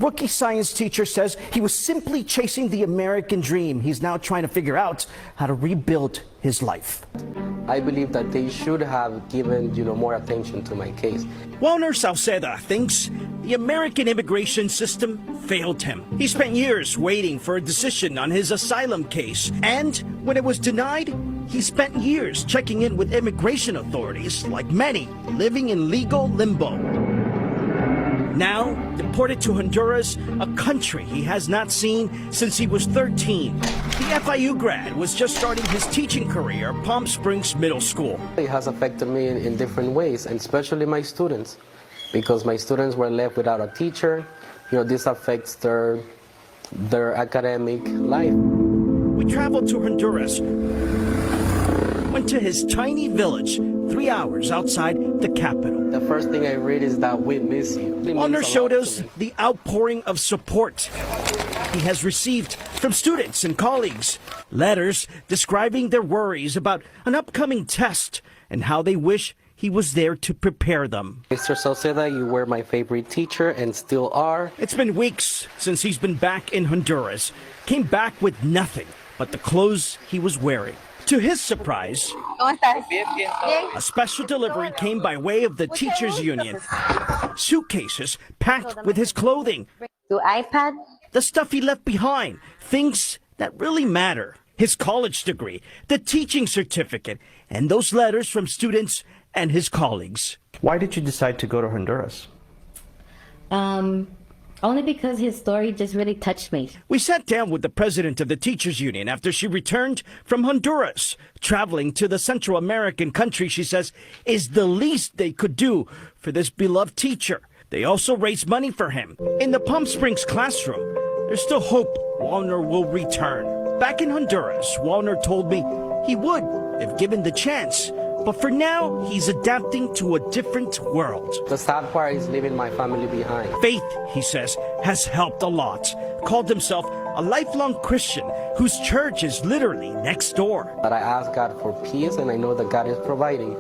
rookie science teacher says he was simply chasing the American dream. He's now trying to figure out how to rebuild his life. I believe that they should have given, more attention to my case. Walner Sauceda thinks the American immigration system failed him. He spent years waiting for a decision on his asylum case, and when it was denied, he spent years checking in with immigration authorities, like many living in legal limbo. Now, deported to Honduras, a country he has not seen since he was 13. The FIU grad was just starting his teaching career at Palm Springs Middle School. It has affected me in different ways, and especially my students, because my students were left without a teacher. This affects their academic life. We traveled to Honduras, went to his tiny village, 3 hours outside the capital. The first thing I read is that we miss you. Walner showed us the outpouring of support he has received from students and colleagues. Letters describing their worries about an upcoming test and how they wish he was there to prepare them. Mr. Sauceda, you were my favorite teacher and still are. It's been weeks since he's been back in Honduras. Came back with nothing but the clothes he was wearing. To his surprise, a special delivery came by way of the teachers union. Suitcases packed with his clothing. The iPad? The stuff he left behind. Things that really matter. His college degree, the teaching certificate, and those letters from students and his colleagues. Why did you decide to go to Honduras? Only because his story just really touched me. We sat down with the president of the teachers union after she returned from Honduras. Traveling to the Central American country, she says, is the least they could do for this beloved teacher. They also raised money for him. In the Palm Springs classroom, there's still hope Walner will return. Back in Honduras, Walner told me he would if given the chance. But for now, he's adapting to a different world. The sad part is leaving my family behind. Faith, he says, has helped a lot. Called himself a lifelong Christian whose church is literally next door. But I ask God for peace, and I know that God is providing.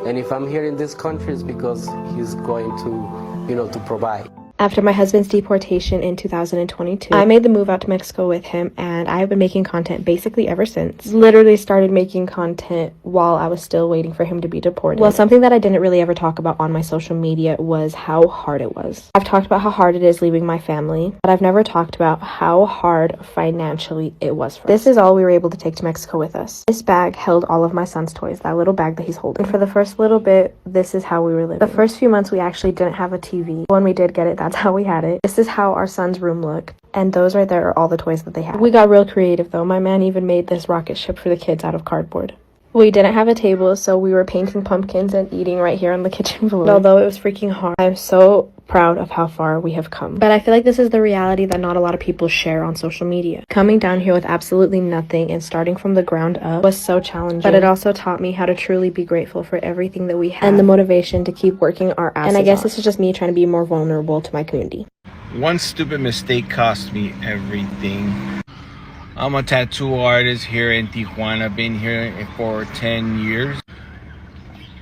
And if I'm here in this country, it's because He's going to provide. After my husband's deportation in 2022, I made the move out to Mexico with him, and I have been making content basically ever since. Literally started making content while I was still waiting for him to be deported. Well, something that I didn't really ever talk about on my social media was how hard it was. I've talked about how hard it is leaving my family, but I've never talked about how hard financially it was for us. This is all we were able to take to Mexico with us. This bag held all of my son's toys, that little bag that he's holding. And for the first little bit, this is how we were living. The first few months, we actually didn't have a TV. When we did get it, that's how we had it. This is how our son's room looked, and those right there are all the toys that they had. We got real creative though. My man even made this rocket ship for the kids out of cardboard. We didn't have a table, so we were painting pumpkins and eating right here on the kitchen floor. Although it was freaking hard, I'm so proud of how far we have come. But I feel like this is the reality that not a lot of people share on social media. Coming down here with absolutely nothing and starting from the ground up was so challenging, but it also taught me how to truly be grateful for everything that we have and the motivation to keep working our asses off. And I guess this is just me trying to be more vulnerable to my community. One stupid mistake cost me everything. I'm a tattoo artist here in Tijuana. Been here for 10 years.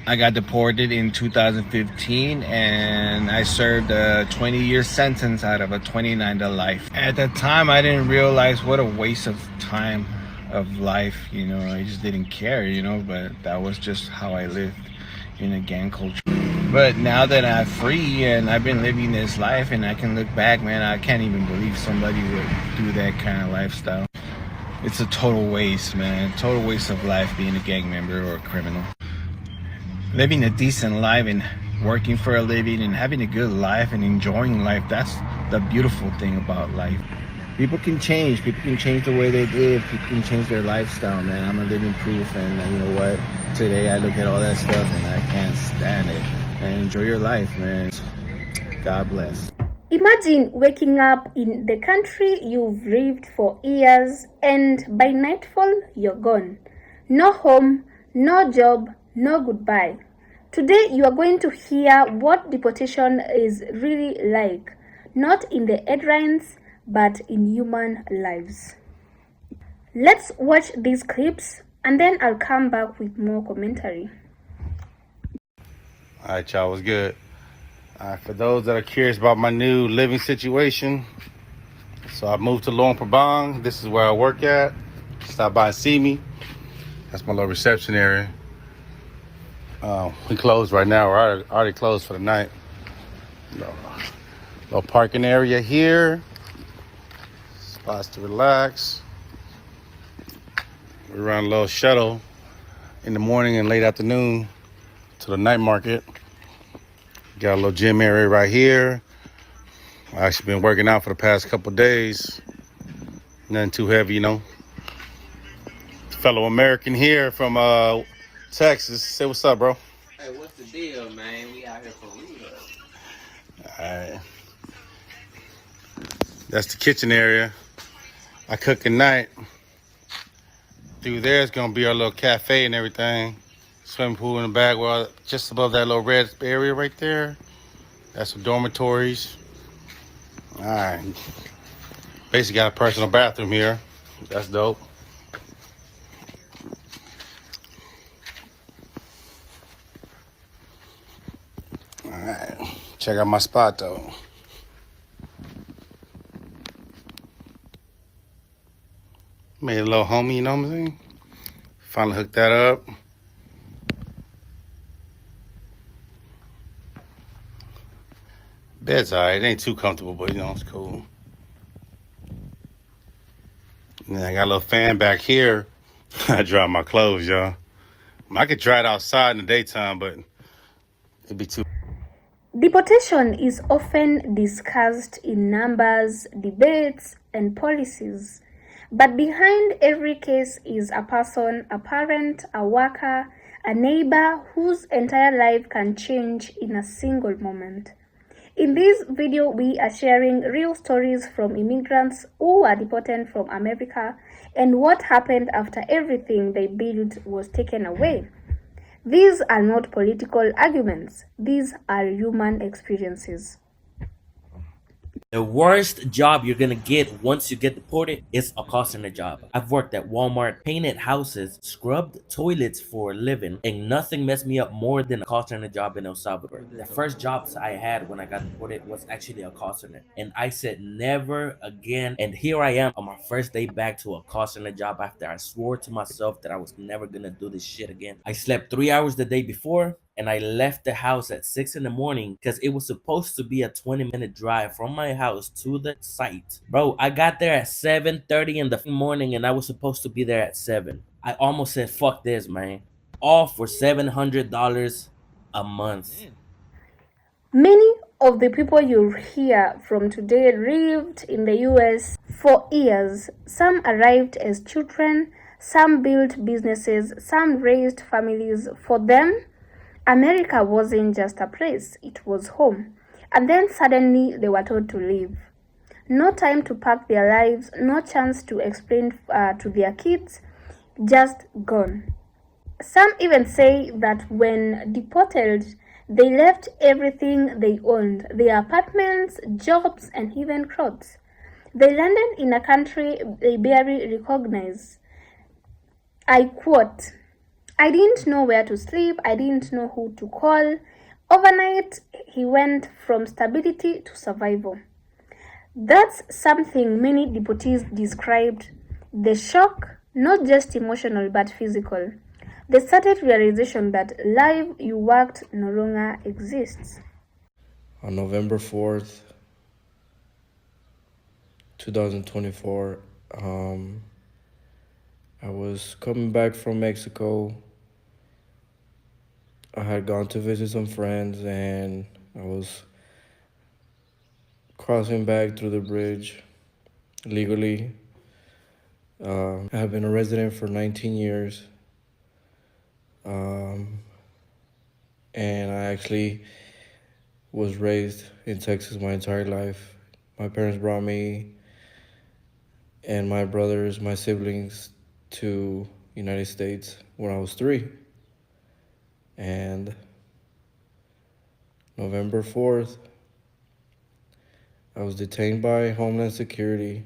I got deported in 2015 and I served a 20-year sentence out of a 29 to life. At the time, I didn't realize what a waste of time of life, I just didn't care, but that was just how I lived in a gang culture. But now that I'm free and I've been living this life and I can look back, man, I can't even believe somebody would do that kind of lifestyle. It's a total waste, man. Total waste of life being a gang member or a criminal. Living a decent life and working for a living and having a good life and enjoying life, that's the beautiful thing about life. People can change. People can change the way they live. People can change their lifestyle, man. I'm a living proof, and you know what? Today I look at all that stuff and I can't stand it. And enjoy your life, man. God bless. Imagine waking up in the country you've lived for years and by nightfall you're gone. No home, no job, no goodbye. Today you are going to hear what deportation is really like, not in the headlines, but in human lives. Let's watch these clips and then I'll come back with more commentary. All right, y'all, what's good? For those that are curious about my new living situation, so I moved to Luang Prabang. This is where I work at. Stop by and see me. That's my little reception area. We closed right now. We're already closed for the night. Little parking area here. Spots to relax. We run a little shuttle in the morning and late afternoon to the night market. Got a little gym area right here. I've actually been working out for the past couple days. Nothing too heavy, you know. Fellow American here from Texas. Say what's up, bro. Hey, what's the deal, man? We out here for real. Alright. That's the kitchen area. I cook at night. Through there is gonna be our little cafe and everything. Swimming pool in the back, well, just above that little red area right there. That's some dormitories. Alright. Basically got a personal bathroom here. That's dope. Alright. Check out my spot though. Made a little homie, you know what I'm saying? Finally hooked that up. Bed's alright. It ain't too comfortable, but you know, it's cool. And then I got a little fan back here. I dry my clothes, y'all. I could dry it outside in the daytime, but it'd be too. Deportation is often discussed in numbers, debates, and policies. But behind every case is a person, a parent, a worker, a neighbor whose entire life can change in a single moment. In this video, we are sharing real stories from immigrants who were deported from America and what happened after everything they built was taken away. These are not political arguments. These are human experiences. The worst job you're gonna get once you get deported is a call center job. I've worked at Walmart, painted houses, scrubbed toilets for a living, and nothing messed me up more than a call center job in El Salvador. The first jobs I had when I got deported was actually a call center, and I said never again. And here I am on my first day back to a call center job after I swore to myself that I was never gonna do this shit again. I slept 3 hours the day before, and I left the house at 6 in the morning because it was supposed to be a 20-minute drive from my house to the site. Bro, I got there at 7:30 in the morning and I was supposed to be there at 7. I almost said, fuck this, man. All for $700 a month. Many of the people you hear from today lived in the US for years. Some arrived as children, some built businesses, some raised families. For them, America wasn't just a place, it was home. And then suddenly they were told to leave. No time to pack their lives, no chance to explain to their kids, just gone. Some even say that when deported, they left everything they owned, their apartments, jobs, and even clothes. They landed in a country they barely recognize. I quote, "I didn't know where to sleep, I didn't know who to call. Overnight, he went from stability to survival." That's something many deportees described. The shock, not just emotional but physical. The sudden realization that life you worked no longer exists. On November 4th, 2024, I was coming back from Mexico. I had gone to visit some friends and I was crossing back through the bridge legally. I have been a resident for 19 years. And I actually was raised in Texas my entire life. My parents brought me and my brothers, my siblings, to United States when I was 3. And November 4th, I was detained by Homeland Security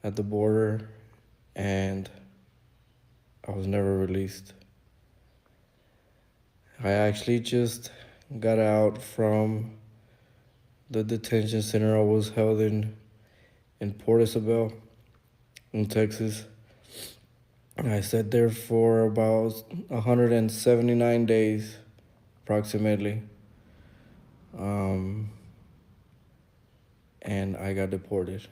at the border and I was never released. I actually just got out from the detention center I was held in Port Isabel, in Texas. I sat there for about 179 days, approximately. And I got deported.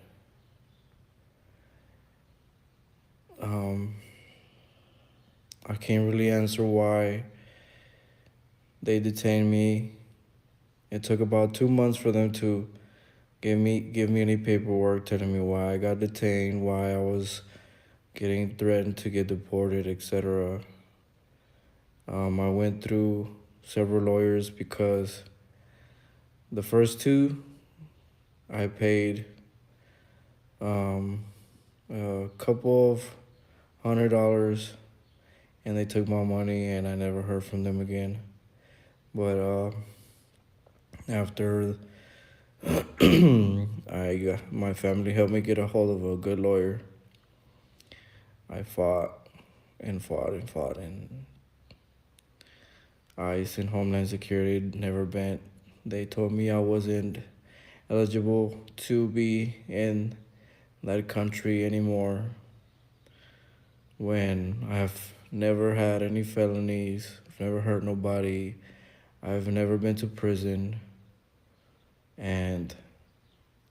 I can't really answer why they detained me. It took about 2 months for them to give me any paperwork telling me why I got detained, why I was getting threatened to get deported, etc. I went through several lawyers because the first two I paid a couple of $100, and they took my money, and I never heard from them again. But after my family helped me get a hold of a good lawyer, I fought and fought and fought, and ICE and Homeland Security never bent. They told me I wasn't eligible to be in that country anymore when I've never had any felonies, I've never hurt nobody, I've never been to prison, and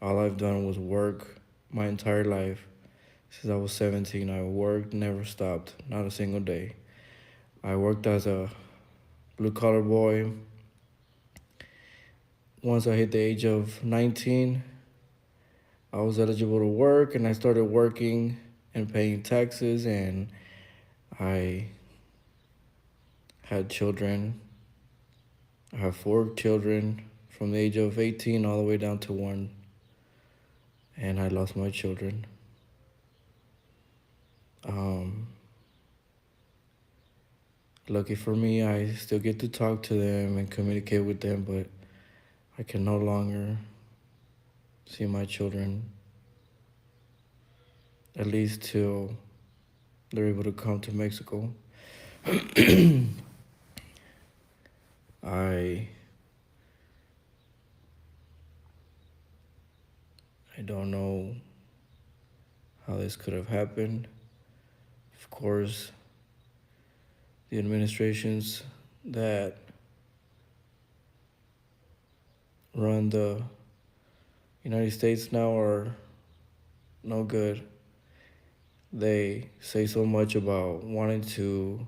all I've done was work my entire life. Since I was 17, I worked, never stopped, not a single day. I worked as a blue-collar boy. Once I hit the age of 19, I was eligible to work, and I started working and paying taxes, and I had children. I have 4 children from the age of 18 all the way down to 1, and I lost my children. Lucky for me, I still get to talk to them and communicate with them, but I can no longer see my children, at least till they're able to come to Mexico. I don't know how this could have happened. Of course, the administrations that run the United States now are no good. They say so much about wanting to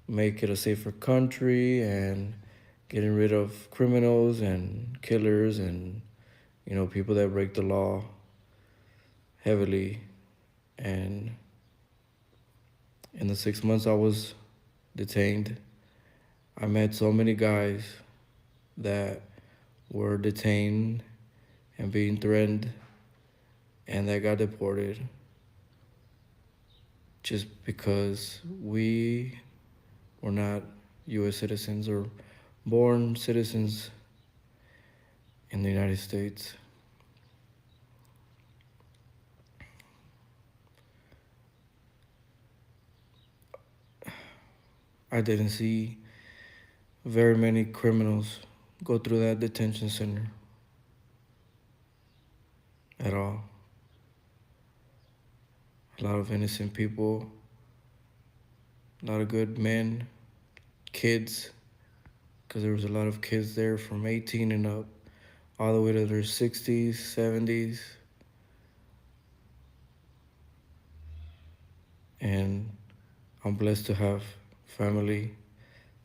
make it a safer country and getting rid of criminals and killers and, people that break the law heavily. And in the 6 months I was detained, I met so many guys that were detained and being threatened and that got deported just because we were not U.S. citizens or born citizens in the United States. I didn't see very many criminals go through that detention center at all. A lot of innocent people, a lot of good men, kids, because there was a lot of kids there from 18 and up, all the way to their 60s, 70s. And I'm blessed to have family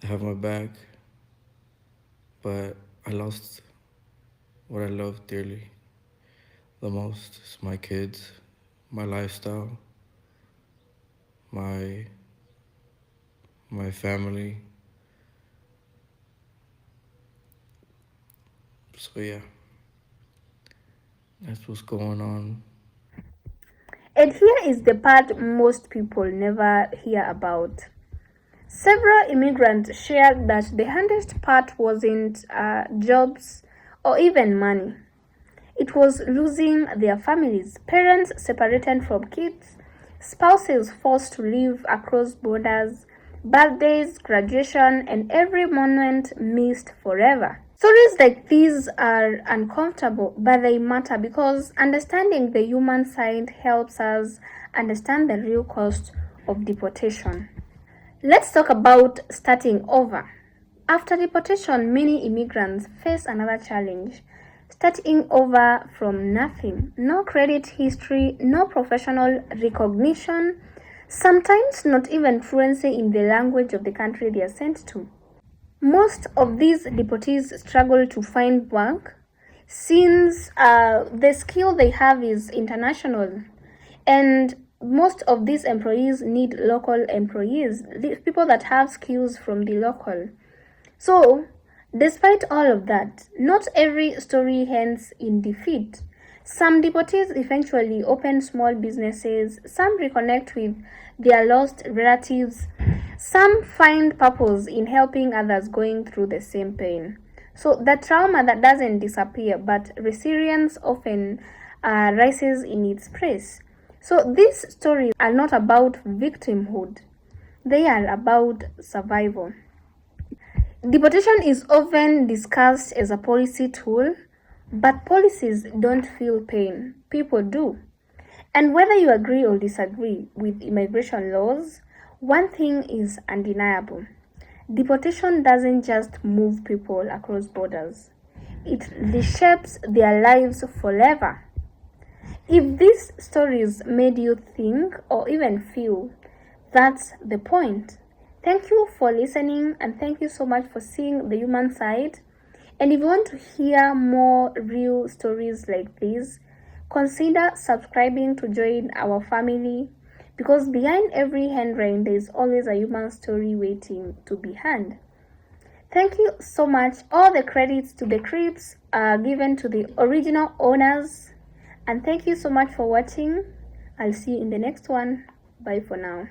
that have my back, but I lost what I love dearly the most. It's my kids, my lifestyle, my family. So yeah, that's what's going on. And here is the part most people never hear about. Several immigrants shared that the hardest part wasn't jobs or even money. It was losing their families, parents separated from kids, spouses forced to live across borders, birthdays, graduation, and every moment missed forever. Stories like these are uncomfortable, but they matter because understanding the human side helps us understand the real cost of deportation. Let's talk about starting over. After deportation, many immigrants face another challenge: starting over from nothing. No credit history, no professional recognition, sometimes not even fluency in the language of the country they are sent to. Most of these deportees struggle to find work since the skill they have is international, and most of these employees need local employees, people that have skills from the local. So, despite all of that, not every story ends in defeat. Some deportees eventually open small businesses, some reconnect with their lost relatives, some find purpose in helping others going through the same pain. So the trauma that doesn't disappear, but resilience often rises in its place. So these stories are not about victimhood, they are about survival. Deportation is often discussed as a policy tool, but policies don't feel pain, people do. And whether you agree or disagree with immigration laws, one thing is undeniable: deportation doesn't just move people across borders, it reshapes their lives forever. If these stories made you think or even feel, that's the point. Thank you for listening, and thank you so much for seeing the human side. And if you want to hear more real stories like this, consider subscribing to join our family, because behind every headline there is always a human story waiting to be heard. Thank you so much. All the credits to the cribs are given to the original owners. And thank you so much for watching. I'll see you in the next one. Bye for now.